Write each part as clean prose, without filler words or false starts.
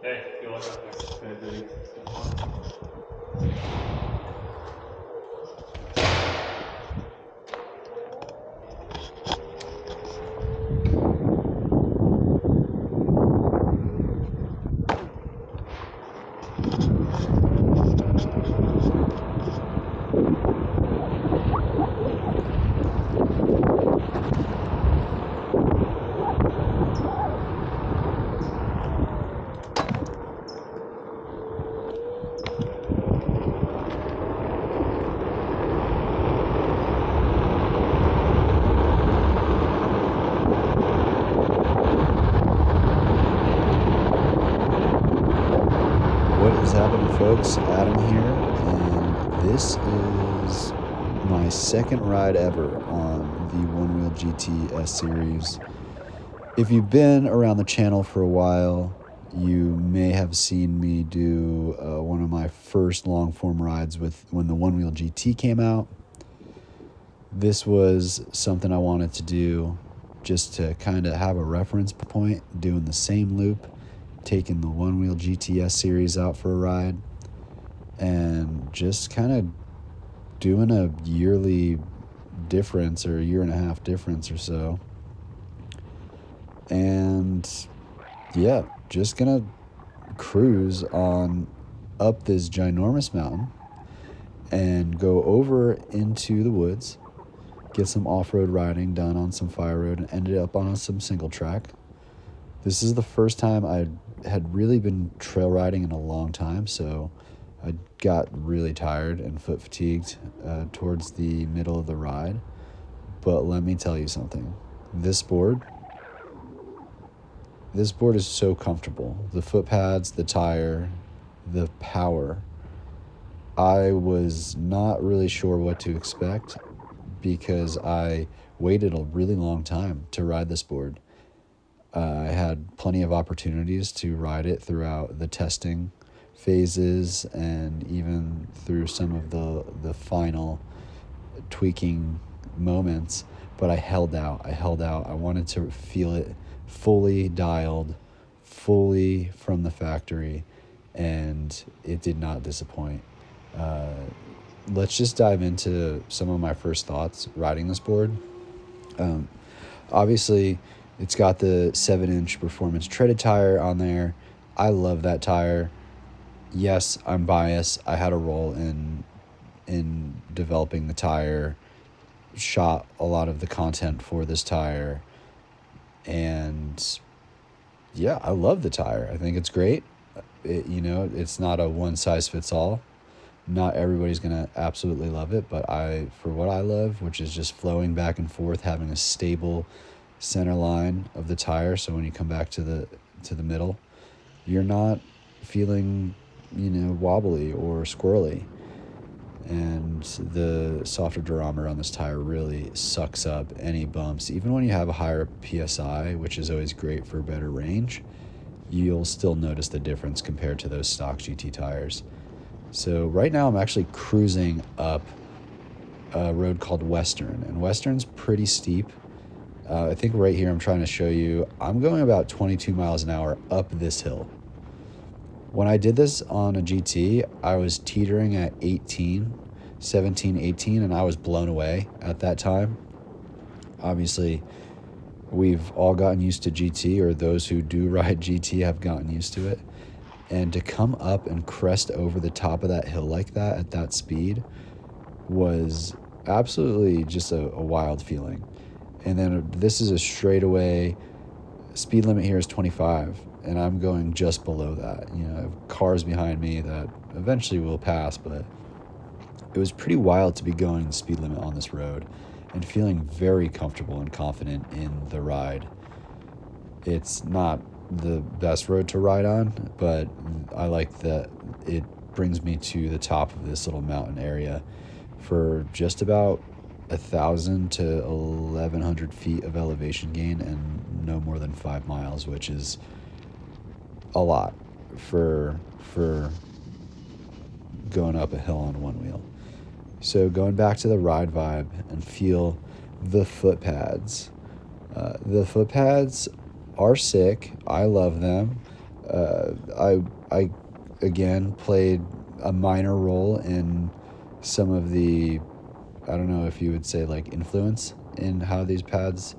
Hey, good luck out there. Okay, What is happening, folks? Adam here, and this is my second ride ever on the Onewheel GT S-Series. If you've been around the channel for a while, you may have seen me do one of my first long-form rides when the Onewheel GT came out. This was something I wanted to do just to kind of have a reference point, doing the same loop, taking the Onewheel GT S-Series out for a ride, and just kind of doing a yearly difference or a year and a half difference or so. And yeah, just gonna cruise on up this ginormous mountain and go over into the woods, get some off-road riding done on some fire road, and ended up on some single track. This is the first time I had really been trail riding in a long time, so I got really tired and foot fatigued towards the middle of the ride. But let me tell you something. This board is so comfortable. The foot pads, the tire, the power. I was not really sure what to expect because I waited a really long time to ride this board. I had plenty of opportunities to ride it throughout the testing phases and even through some of the final tweaking moments, but I held out. I wanted to feel it fully dialed, fully from the factory, and it did not disappoint. Let's just dive into some of my first thoughts riding this board. Obviously, it's got the 7-inch performance treaded tire on there. I love that tire. Yes, I'm biased. I had a role in developing the tire, shot a lot of the content for this tire, and yeah, I love the tire. I think it's great. It's not a one size fits all. Not everybody's gonna absolutely love it, but for what I love, which is just flowing back and forth, having a stable center line of the tire, so when you come back to the middle, you're not feeling wobbly or squirrely. And the softer durometer on this tire really sucks up any bumps. Even when you have a higher PSI, which is always great for better range, you'll still notice the difference compared to those stock GT tires. So right now I'm actually cruising up a road called Western, and Western's pretty steep. I think right here I'm trying to show you, I'm going about 22 miles an hour up this hill. When I did this on a GT, I was teetering at 17, 18, and I was blown away at that time. Obviously, we've all gotten used to GT, or those who do ride GT have gotten used to it. And to come up and crest over the top of that hill like that at that speed was absolutely just a wild feeling. And then this is a straightaway. Speed limit here is 25, and I'm going just below that. I have cars behind me that eventually will pass, but it was pretty wild to be going the speed limit on this road and feeling very comfortable and confident in the ride. It's not the best road to ride on, but I like that it brings me to the top of this little mountain area for just about 1,000 to 1,100 feet of elevation gain and no more than 5 miles, which is a lot for going up a hill on one wheel. So going back to the ride vibe and feel the foot pads. The foot pads are sick. I love them. I again played a minor role in some of the, I don't know if you would say like influence in how these pads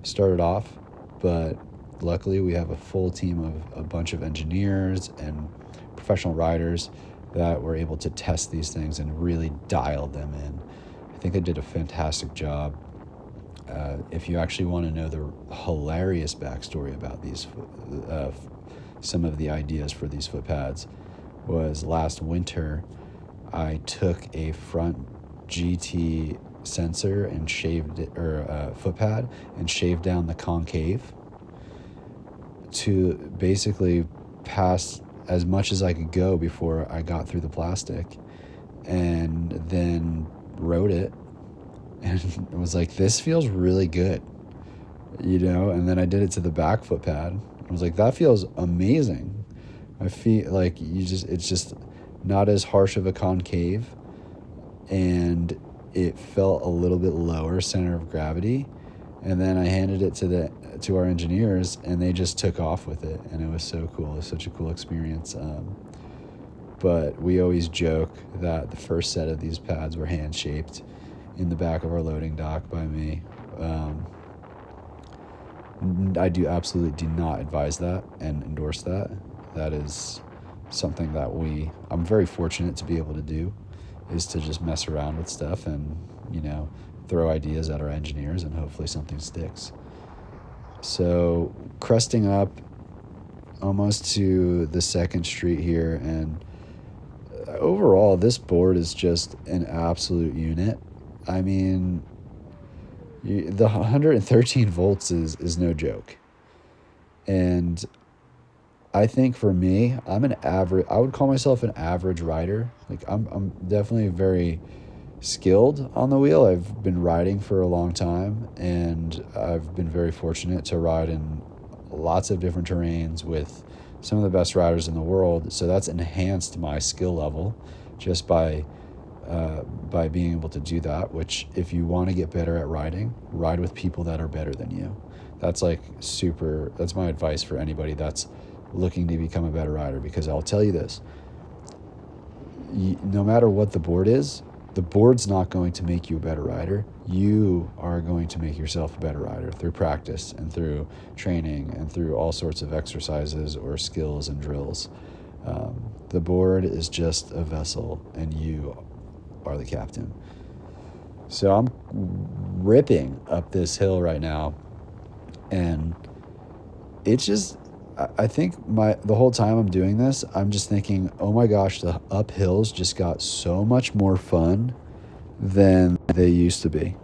started off, but luckily we have a full team of a bunch of engineers and professional riders that were able to test these things and really dial them in. I think they did a fantastic job. If you actually want to know the hilarious backstory about these, some of the ideas for these foot pads, was last winter I took a front GT sensor and shaved it, or foot pad, and shaved down the concave to basically pass as much as I could go before I got through the plastic, and then rode it and it was like, this feels really good, and then I did it to the back foot pad. I was like, that feels amazing. I feel like it's just not as harsh of a concave, and it felt a little bit lower center of gravity. And then I handed it to our engineers, and they just took off with it, and it was so cool. It was such a cool experience. But we always joke that the first set of these pads were hand shaped in the back of our loading dock by me. I absolutely do not advise that and endorse that. That is something that I'm very fortunate to be able to do, is to just mess around with stuff and, throw ideas at our engineers, and hopefully something sticks. So cresting up almost to the 2nd Street here, and overall this board is just an absolute unit. I mean, the 113 volts is no joke. And I think for me, I would call myself an average rider. Like I'm definitely very skilled on the wheel. I've been riding for a long time, and I've been very fortunate to ride in lots of different terrains with some of the best riders in the world. So that's enhanced my skill level just by being able to do that, which, if you want to get better at riding, ride with people that are better than you. That's that's my advice for anybody that's looking to become a better rider, because I'll tell you this, no matter what the board is, the board's not going to make you a better rider. You are going to make yourself a better rider through practice and through training and through all sorts of exercises or skills and drills. The board is just a vessel, and you are the captain. So I'm ripping up this hill right now, and it's just, I think the whole time I'm doing this, I'm just thinking, oh my gosh, the uphills just got so much more fun than they used to be.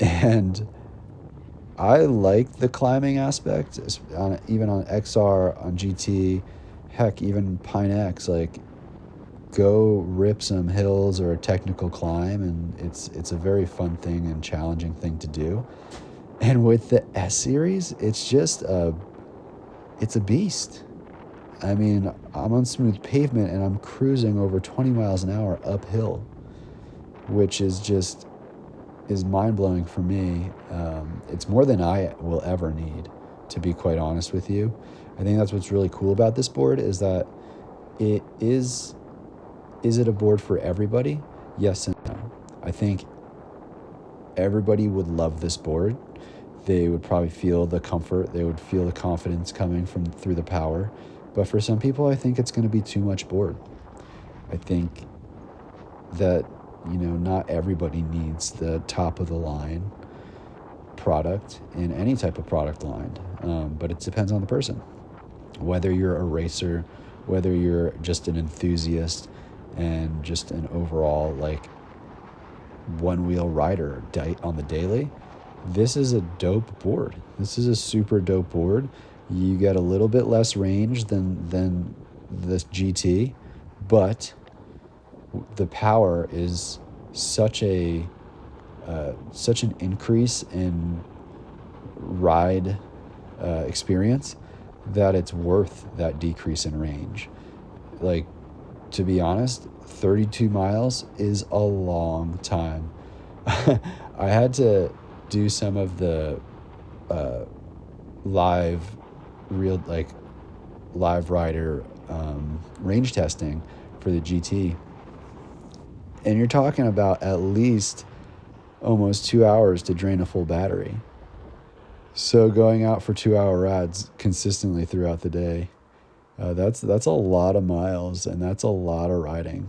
And I like the climbing aspect, even on XR, on GT, heck, even Pine X. Like, go rip some hills or a technical climb, and it's a very fun thing and challenging thing to do. And with the S-Series, it's a beast. I mean, I'm on smooth pavement and I'm cruising over 20 miles an hour uphill, which is mind-blowing for me. It's more than I will ever need, to be quite honest with you. I think that's what's really cool about this board, is that is it a board for everybody? Yes and no. I think everybody would love this board. They would probably feel the comfort. They would feel the confidence coming through the power. But for some people, I think it's going to be too much board. I think that, not everybody needs the top of the line product in any type of product line. But it depends on the person. Whether you're a racer, whether you're just an enthusiast and just an overall one-wheel rider on the daily, this is a dope board. This is a super dope board. You get a little bit less range than this GT, but the power is such an increase in ride experience that it's worth that decrease in range. Like, to be honest, 32 miles is a long time. I had to do some of the live real live rider range testing for the GT. And you're talking about at least almost 2 hours to drain a full battery. So going out for 2-hour rides consistently throughout the day, that's a lot of miles, and that's a lot of riding.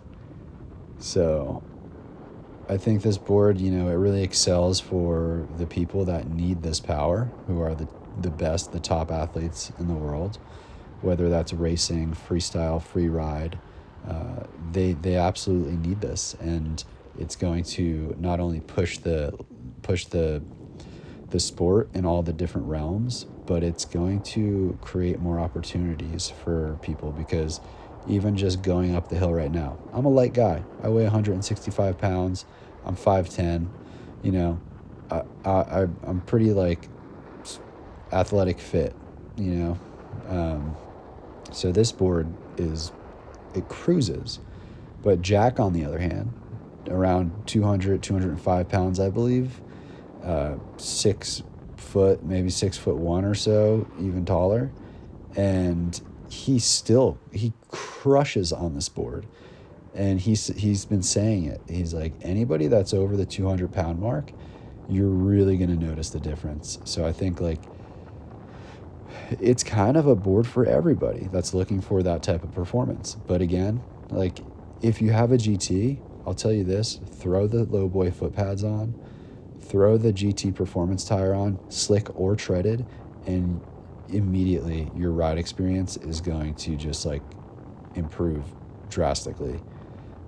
So I think this board, it really excels for the people that need this power, who are the best, the top athletes in the world, whether that's racing, freestyle, free ride. They absolutely need this, and it's going to not only push the sport in all the different realms, but it's going to create more opportunities for people, because even just going up the hill right now, I'm a light guy. I weigh 165 pounds. I'm 5'10". I'm pretty like athletic fit, so this board it cruises. But Jack, on the other hand, around 205 pounds, I believe, 6 foot, maybe 6'1" or so, even taller, and he crushes on this board. And he's been saying it. He's like, anybody that's over the 200-pound mark, you're really going to notice the difference. So I think like it's kind of a board for everybody that's looking for that type of performance. But again, like if you have a GT, I'll tell you this, throw the low boy foot pads on, throw the GT performance tire on, slick or treaded, and immediately your ride experience is going to just like improve drastically.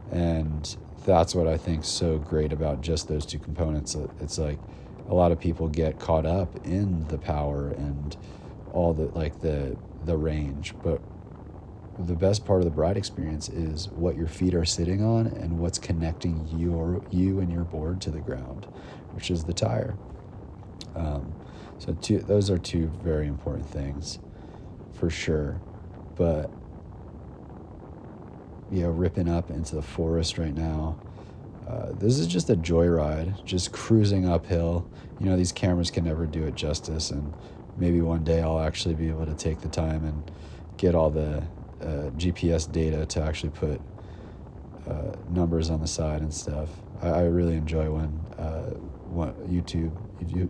And that's what I think so great about just those two components. It's like a lot of people get caught up in the power and all the range, but the best part of the ride experience is what your feet are sitting on and what's connecting you and your board to the ground, which is the tire. So those are two very important things for sure. But ripping up into the forest right now, this is just a joyride, just cruising uphill. These cameras can never do it justice, and maybe one day I'll actually be able to take the time and get all the GPS data to actually put numbers on the side and stuff. I really enjoy when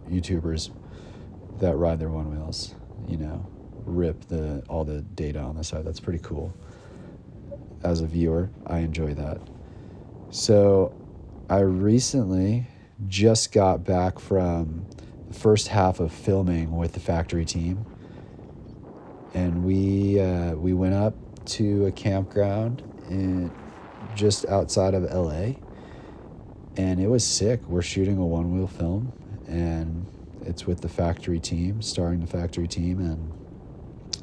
YouTubers that ride their one wheels, rip all the data on the side. That's pretty cool. As a viewer, I enjoy that. So I recently just got back from the first half of filming with the factory team, and we went up to a campground just outside of LA, and it was sick. We're shooting a one-wheel film, and it's with the factory team, starring the factory team, and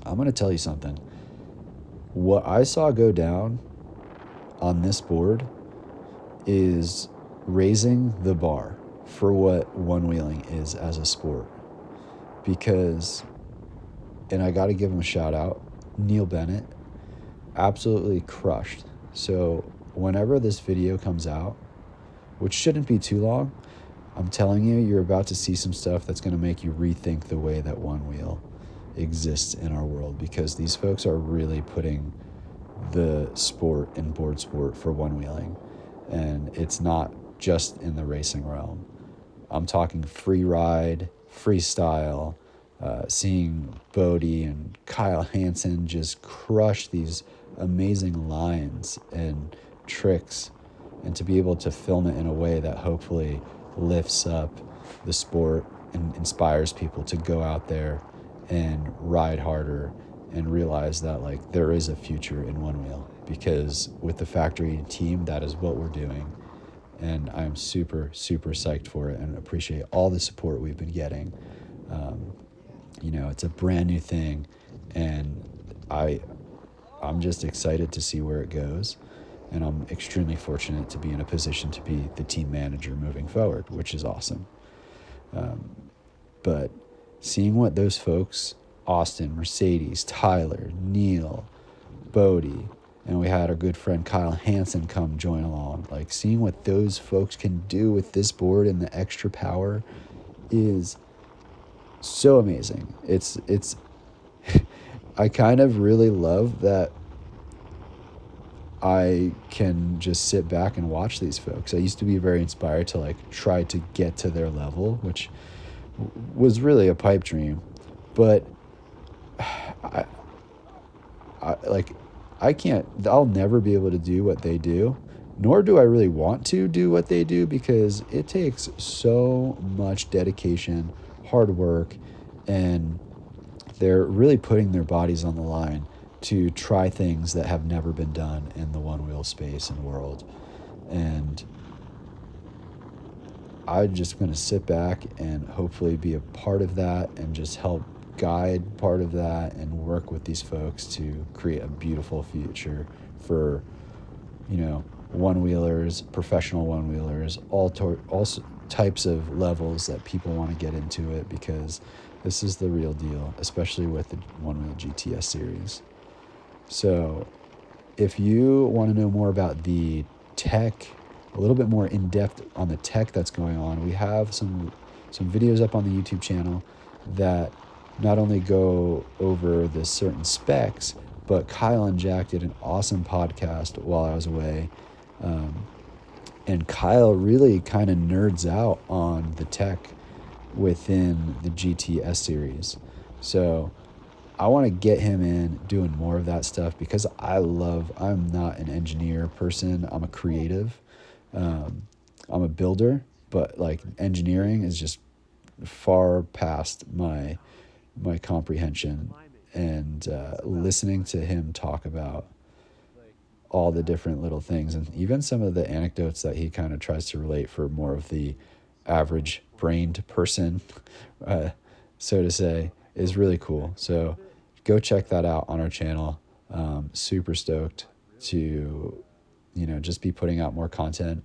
I'm going to tell you something. What I saw go down on this board is raising the bar for what one-wheeling is as a sport. Because, and I got to give him a shout out, Neil Bennett absolutely crushed. So whenever this video comes out, which shouldn't be too long, I'm telling you, you're about to see some stuff that's going to make you rethink the way that one wheel exists in our world, because these folks are really putting the sport and board sport for one-wheeling, and it's not just in the racing realm. I'm talking free ride, freestyle, seeing Bodie and Kyle Hansen just crush these amazing lines and tricks, and to be able to film it in a way that hopefully lifts up the sport and inspires people to go out there and ride harder and realize that like there is a future in one wheel, because with the factory team, that is what we're doing. And I'm super, super psyched for it and appreciate all the support we've been getting. It's a brand new thing, and I'm just excited to see where it goes. And I'm extremely fortunate to be in a position to be the team manager moving forward, which is awesome. But seeing what those folks, Austin, Mercedes, Tyler, Neil, Bodie, and we had our good friend Kyle Hansen come join along, like seeing what those folks can do with this board and the extra power is so amazing. It's I kind of really love that I can just sit back and watch these folks. I used to be very inspired to like try to get to their level, which was really a pipe dream. But I, I can't, I'll never be able to do what they do, nor do I really want to do what they do, because it takes so much dedication, hard work, and they're really putting their bodies on the line to try things that have never been done in the one wheel space and world. And I'm just going to sit back and hopefully be a part of that and just help guide part of that and work with these folks to create a beautiful future for, you know, one-wheelers, professional one-wheelers, all types of levels that people want to get into it, because this is the real deal, especially with the Onewheel GT S-Series. So if you want to know more about the tech, a little bit more in-depth on the tech that's going on, we have some videos up on the YouTube channel that not only go over the certain specs, but Kyle and Jack did an awesome podcast while I was away. And Kyle really kind of nerds out on the tech within the GT S-Series. So I want to get him in doing more of that stuff, because I'm not an engineer person. I'm a creative. I'm a builder, but like engineering is just far past my comprehension. And listening to him talk about all the different little things, and even some of the anecdotes that he kind of tries to relate for more of the average brained person, so to say, is really cool. So go check that out on our channel. Super stoked to, you know, just be putting out more content.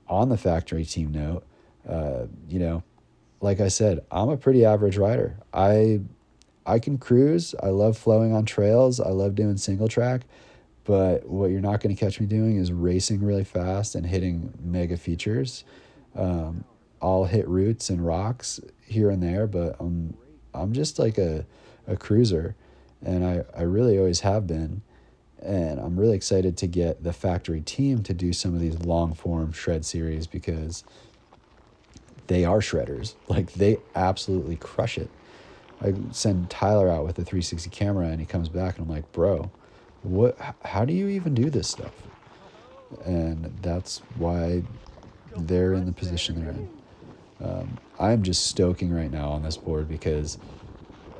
On the factory team note, you know, like I said, I'm a pretty average rider. I can cruise. I love flowing on trails. I love doing single track. But what you're not going to catch me doing is racing really fast and hitting mega features. I'll hit roots and rocks here and there, but I'm just like a cruiser, and I really always have been. And I'm really excited to get the factory team to do some of these long form shred series, because they are shredders. Like, they absolutely crush it. I send Tyler out with a 360 camera and he comes back and I'm like, bro, how do you even do this stuff? And that's why they're in the position they're in. I'm just stoking right now on this board, because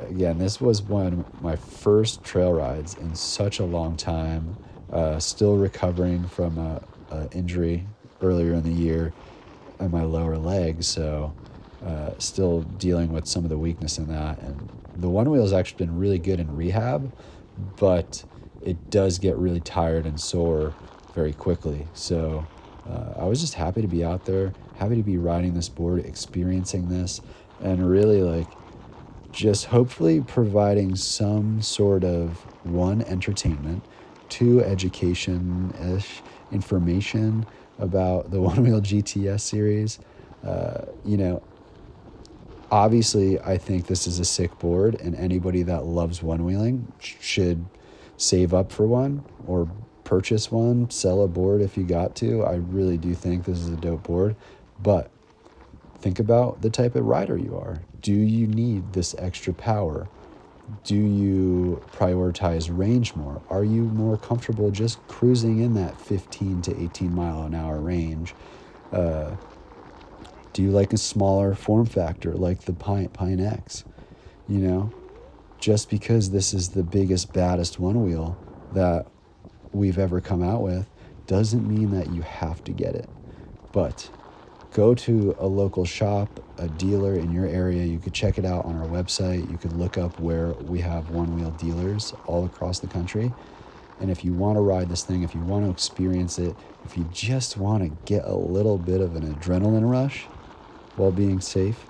again, this was one of my first trail rides in such a long time. Still recovering from a injury earlier in the year in my lower leg, so still dealing with some of the weakness in that. And the one wheel has actually been really good in rehab, but it does get really tired and sore very quickly. So I was just happy to be out there, happy to be riding this board, experiencing this, and really like just hopefully providing some sort of, one, entertainment, two, education-ish information about the Onewheel GT S-Series. You know, obviously I think this is a sick board, and anybody that loves one-wheeling should save up for one or purchase one, sell a board if you got to. I really do think this is a dope board, but think about the type of rider you are. Do you need this extra power? Do you prioritize range more? Are you more comfortable just cruising in that 15 to 18 mile an hour range? Do you like a smaller form factor like the Pine X? You know, just because this is the biggest, baddest one wheel that we've ever come out with doesn't mean that you have to get it. But go to a local shop, a dealer in your area. You could check it out on our website. You could look up where we have one-wheel dealers all across the country. And if you want to ride this thing, if you want to experience it, if you just want to get a little bit of an adrenaline rush while being safe,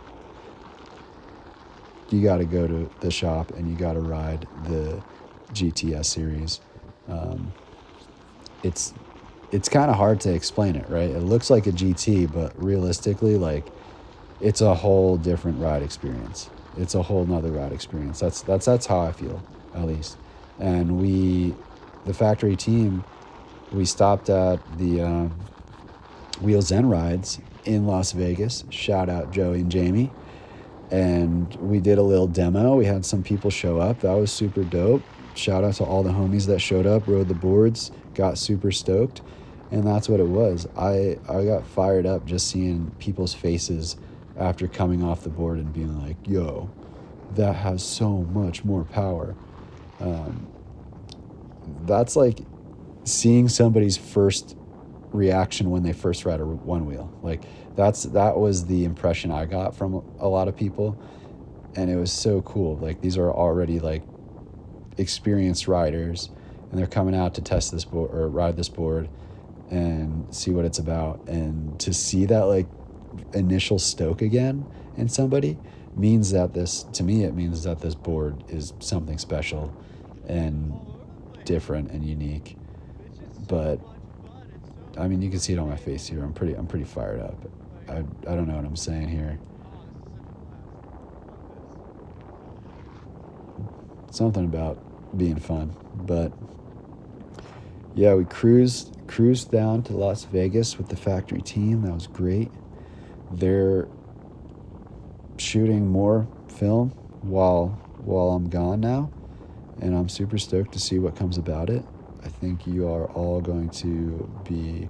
you got to go to the shop and you got to ride the GT S-Series. It's kind of hard to explain it, right? It looks like a GT, but realistically, like, it's a whole different ride experience. It's a whole nother ride experience. That's how I feel. at least. And the factory team, we stopped at the Wheels End Rides in Las Vegas. Shout out Joey and Jamie. And we did a little demo. We had some people show up. That was super dope. Shout out to all the homies that showed up, rode the boards, got super stoked. And that's what it was. I got fired up just seeing people's faces after coming off the board and being like, yo, that has so much more power. That's like seeing somebody's first reaction when they first ride a one wheel. Like that was the impression I got from a lot of people, and it was so cool. Like these are already like experienced riders, and they're coming out to test this board or ride this board and see what it's about. And to see that like initial stoke again in somebody means that it means that this board is something special and different and unique. But I mean, you can see it on my face here. I'm pretty fired up. I don't know what I'm saying here. Something about being fun. But yeah, we cruised down to Las Vegas with the factory team. That was great. They're shooting more film while I'm gone now, and I'm super stoked to see what comes about it. I think you are all going to be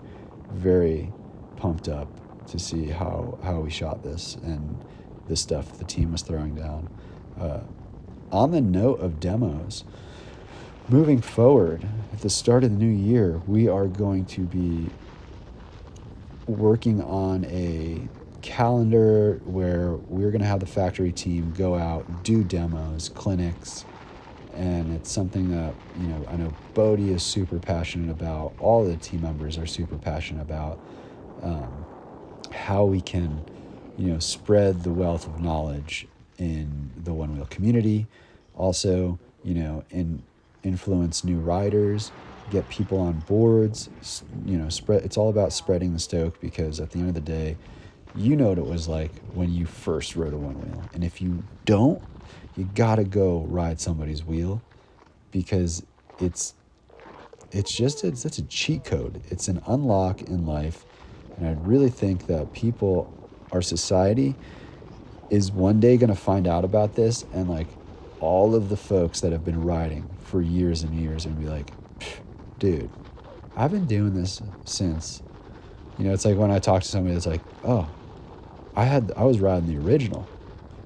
very pumped up to see how we shot this and the stuff the team was throwing down. On the note of demos, moving forward, at the start of the new year, we are going to be working on a calendar where we're going to have the factory team go out, do demos, clinics, and it's something that, I know Bodie is super passionate about. All the team members are super passionate about how we can, spread the wealth of knowledge in the one wheel community. Also, influence new riders, get people on boards. Spread. It's all about spreading the stoke, because at the end of the day, you know what it was like when you first rode a one wheel, and if you don't, you gotta go ride somebody's wheel, because it's a cheat code. It's an unlock in life, and I really think that our society, is one day gonna find out about this, and like all of the folks that have been riding for years and years, and be like, dude, I've been doing this since. It's like when I talk to somebody that's like, oh, I was riding the original.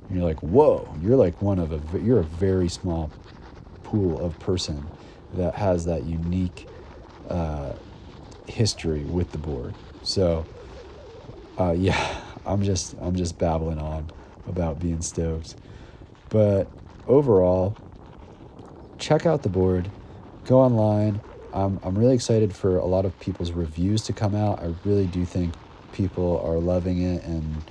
And you're like, whoa, you're like you're a very small pool of person that has that unique history with the board. So yeah, I'm just babbling on about being stoked. But overall, check out the board, go online. I'm really excited for a lot of people's reviews to come out. I really do think people are loving it, and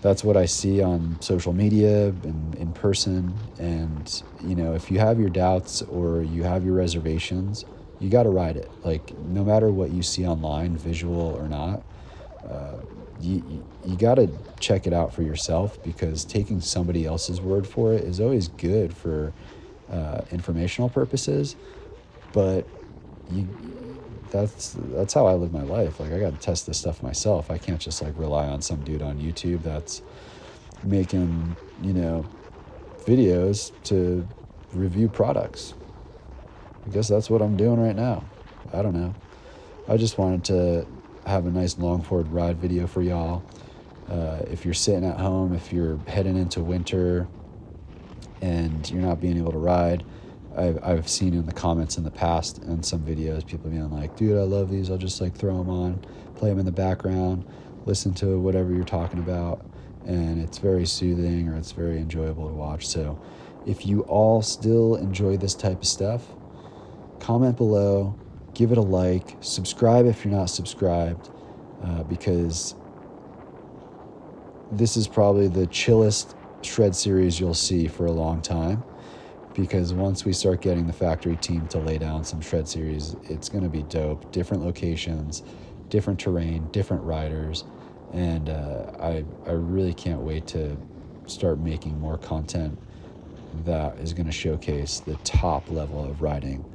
that's what I see on social media and in person. And, if you have your doubts or you have your reservations, you got to ride it. Like, no matter what you see online, visual or not, you got to check it out for yourself, because taking somebody else's word for it is always good for informational purposes. But that's how I live my life. Like, I got to test this stuff myself. I can't just like rely on some dude on YouTube that's making, videos to review products. I guess that's what I'm doing right now. I don't know. I just wanted to have a nice long forward ride video for y'all. If you're sitting at home, if you're heading into winter and you're not being able to ride, I've seen in the comments in the past and some videos, people being like, dude, I love these. I'll just like throw them on, play them in the background, listen to whatever you're talking about. And it's very soothing, or it's very enjoyable to watch. So if you all still enjoy this type of stuff, comment below, give it a like, subscribe if you're not subscribed, because this is probably the chillest shred series you'll see for a long time. Because once we start getting the factory team to lay down some shred series, it's going to be dope. Different locations, different terrain, different riders. And I really can't wait to start making more content that is going to showcase the top level of riding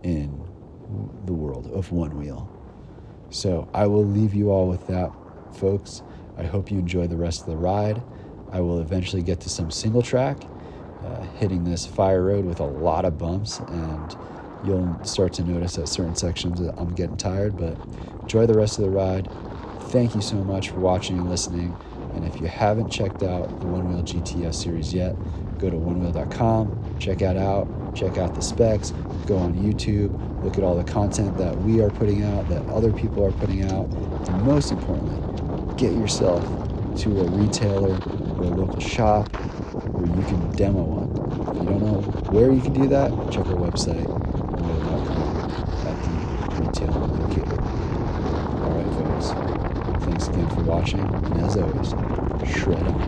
in the world of one wheel. So I will leave you all with that, folks. I hope you enjoy the rest of the ride. I will eventually get to some single track, hitting this fire road with a lot of bumps, and you'll start to notice at certain sections that I'm getting tired, but enjoy the rest of the ride. Thank you so much for watching and listening. And if you haven't checked out the Onewheel GT S-Series yet, go to onewheel.com, check it out, check out the specs, go on YouTube, look at all the content that we are putting out, that other people are putting out, and most importantly, get yourself to a retailer or a local shop where you can demo one. If you don't know where you can do that, check our website, onewheel.com, at the retail locator. All right, folks. Thanks again for watching, and as always, shred on.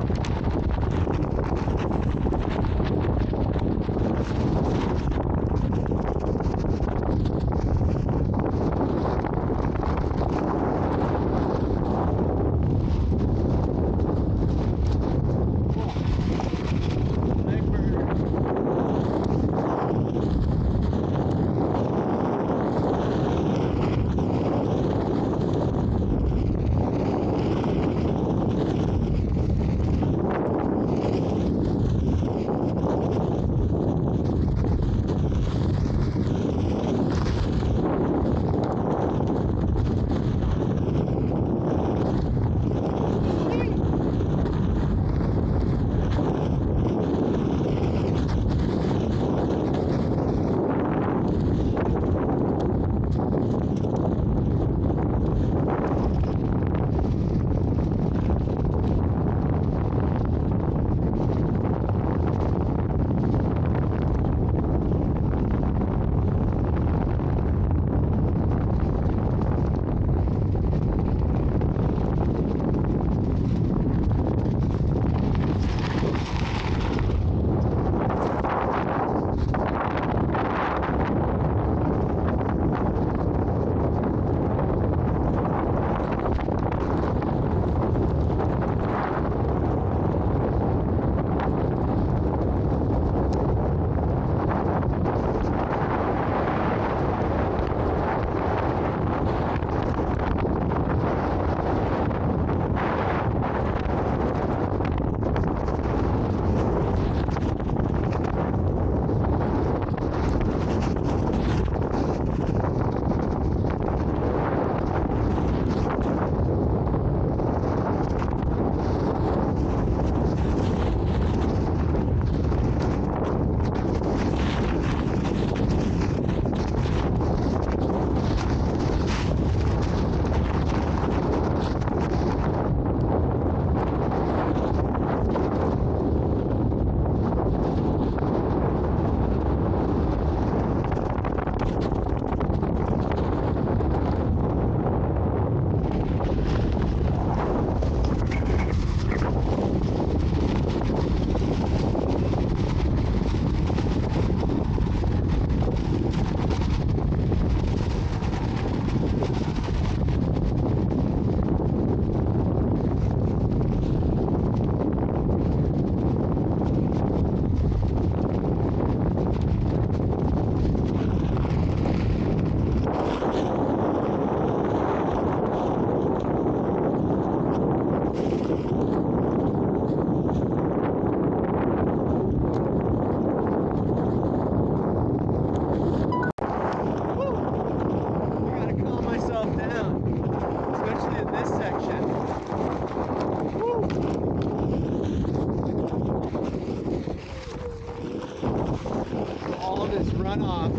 runoff.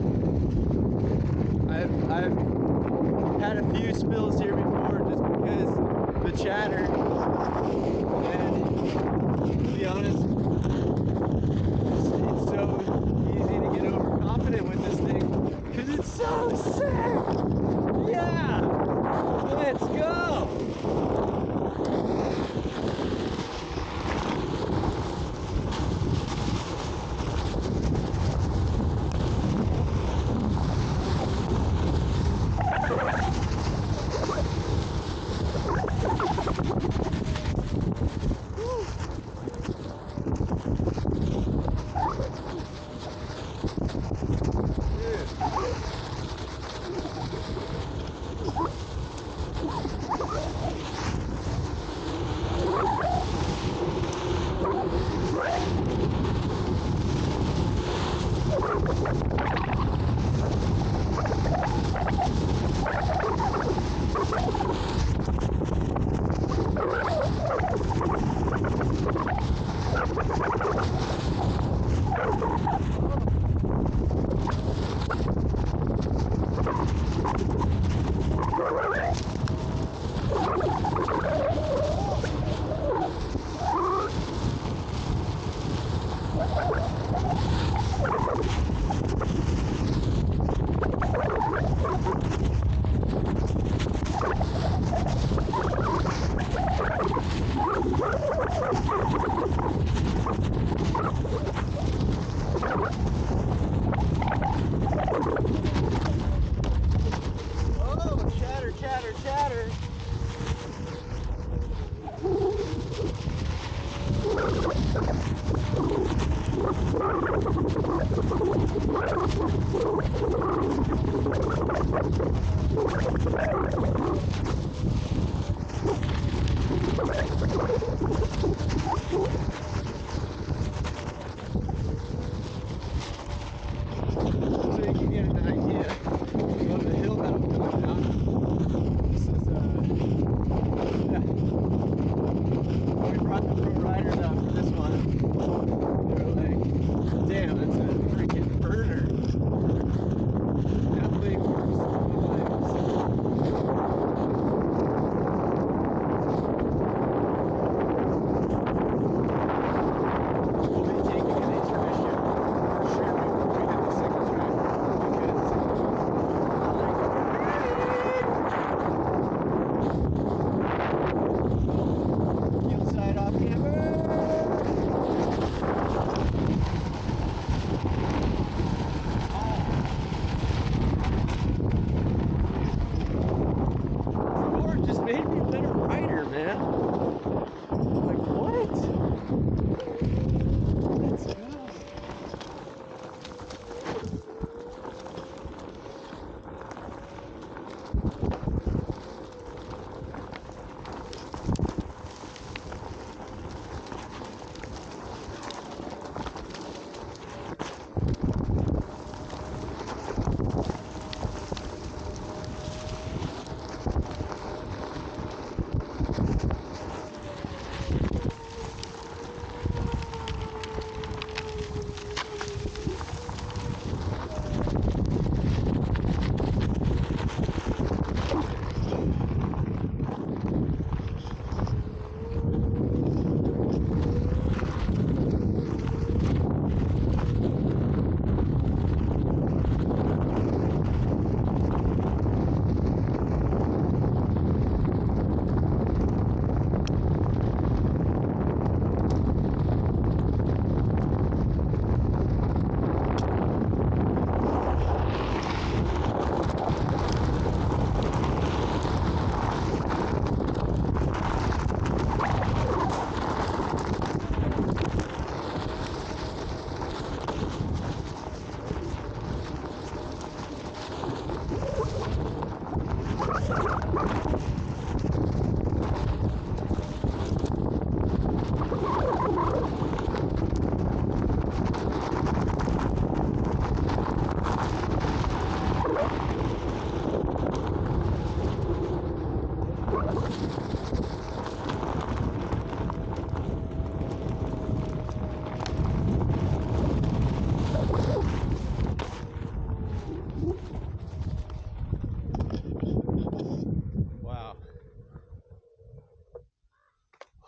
I've had a few spills here before just because the chatter, and to be honest, it's so easy to get overconfident with this thing because it's so sick. Yeah, let's go.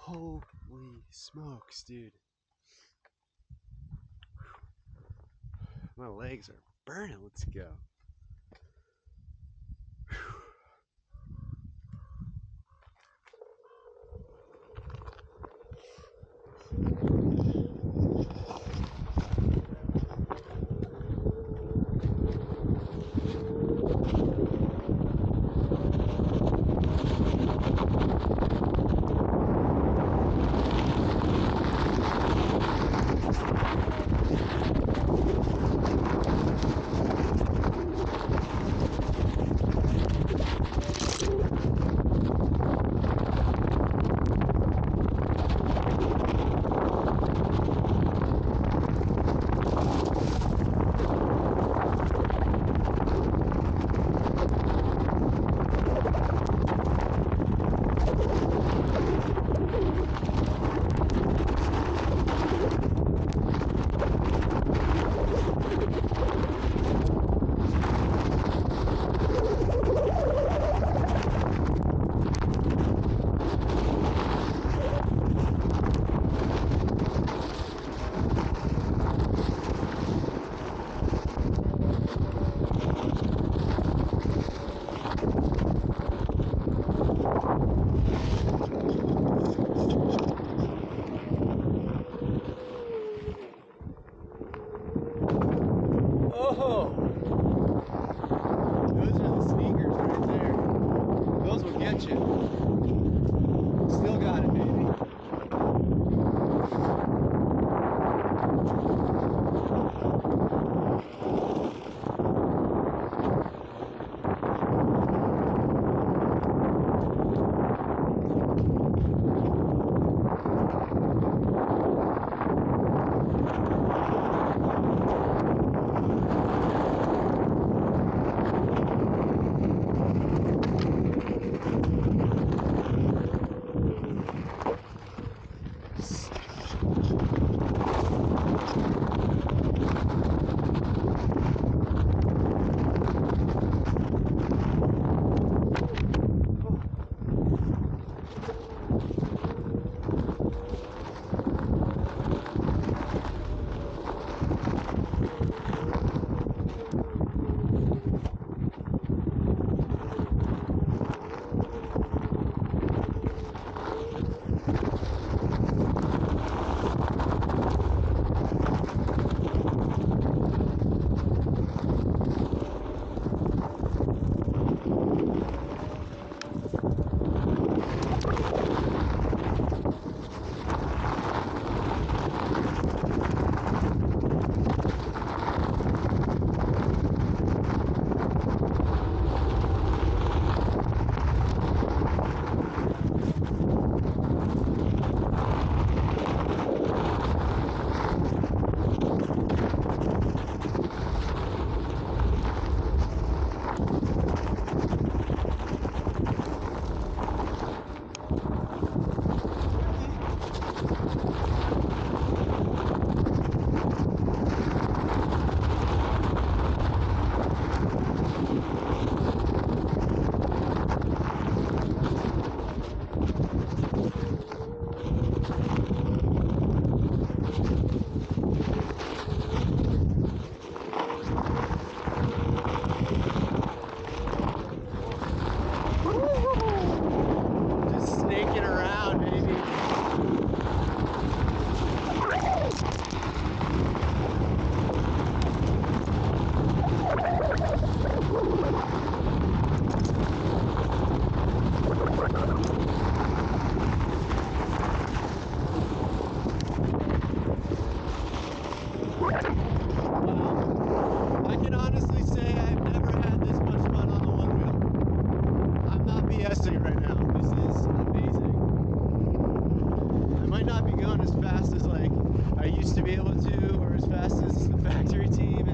Holy smokes, dude. My legs are burning. Let's go. Those are the sneakers right there. Those will get you. Still got it, baby. Just snaking around, baby. I can honestly say I've never had this much fun on the one wheel. I'm not BSing right now. This is amazing. I might not be going as fast as like I used to be able to, or as fast as the factory team,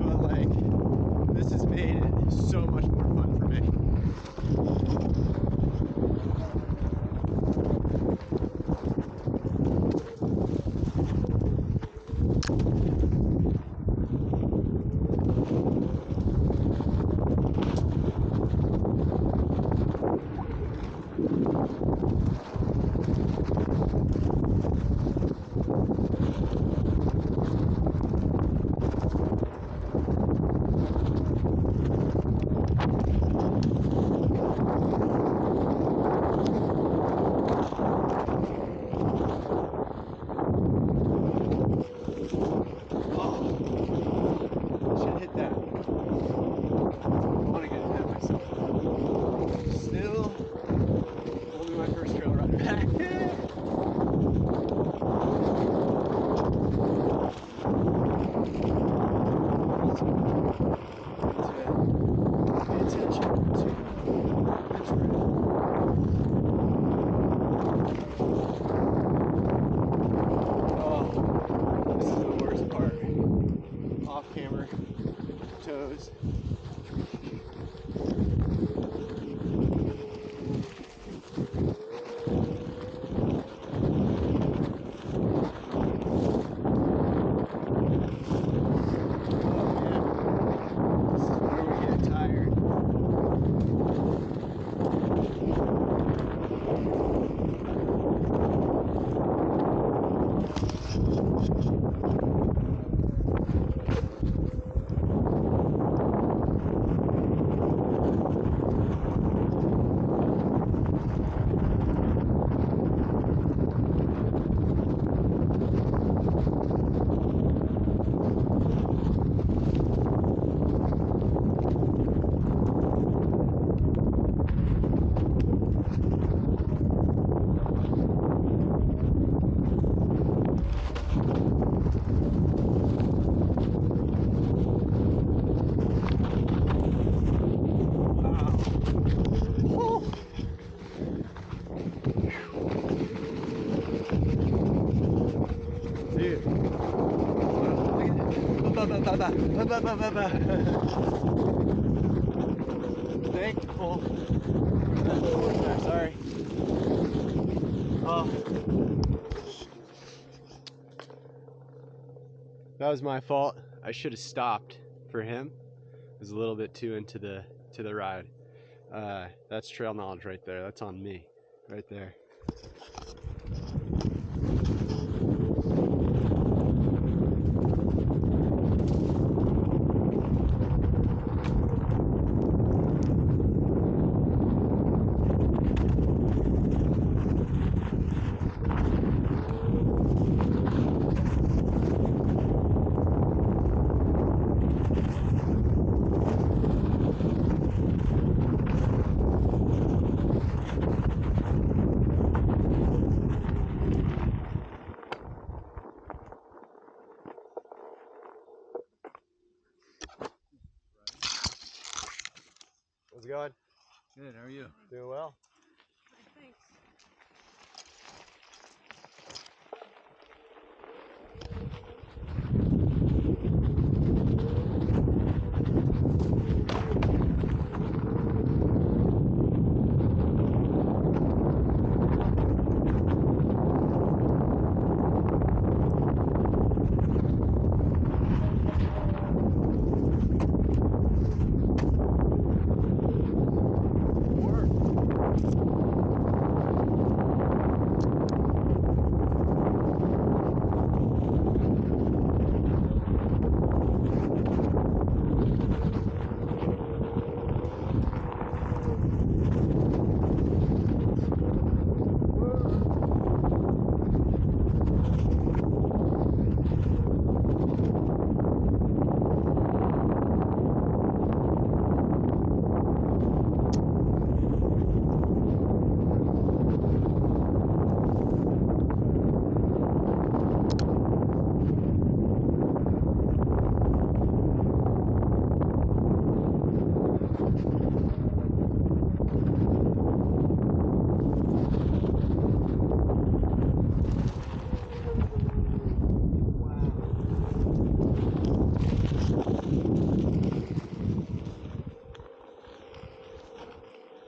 but like this has made it so much more fun for me. Should hit that. I want to get ahead of myself. Still only my first trail ride back. Pay attention to the trail. Oh, this is the worst part. Off camera, toes. Oh man, this is where we get tired. Thankful. Sorry. Oh. That was my fault. I should have stopped for him. I was a little bit too into the ride. That's trail knowledge right there. That's on me, right there. How's it going? Good, how are you? Doing well. Thanks.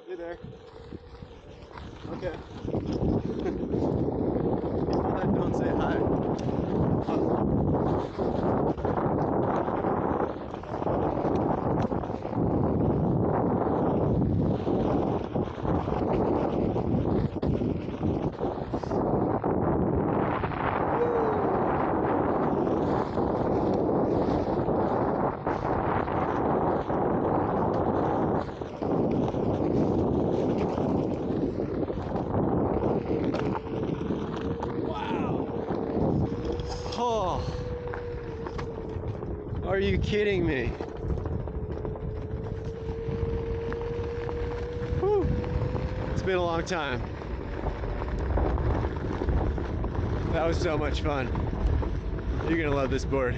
Hey there. Okay. People that don't say hi. Oh, are you kidding me? Whew. It's been a long time. That was so much fun. You're gonna love this board.